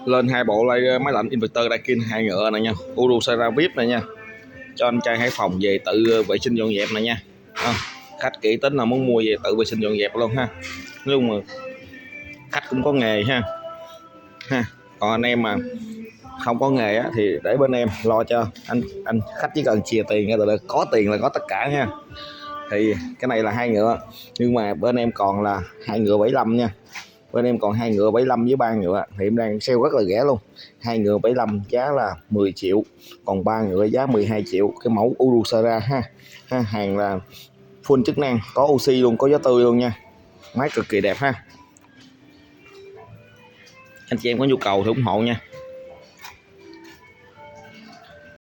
Lên 2 bộ máy lạnh inverter Daikin 2 ngựa này nha, Urusara VIP này nha, cho anh trai Hải Phòng về tự vệ sinh dọn dẹp này nha. Khách kỹ tính là muốn mua về tự vệ sinh dọn dẹp luôn ha, nhưng mà khách cũng có nghề ha. Còn anh em mà không có nghề á, thì để bên em lo cho anh khách chỉ cần chia tiền ra, có tiền là có tất cả nha. Thì cái này là 2 ngựa, nhưng mà bên em còn là 2 ngựa 75 nha. Bên em còn 2 ngựa 75 với 3 ngựa thì em đang sale rất là rẻ luôn. 2 ngựa 75 giá là 10 triệu, còn 3 ngựa giá 12 triệu. Cái mẫu Urusara ha. Hàng là full chức năng, có oxy luôn, có gió tươi luôn nha. Máy cực kỳ đẹp ha. Anh chị em có nhu cầu thì ủng hộ nha.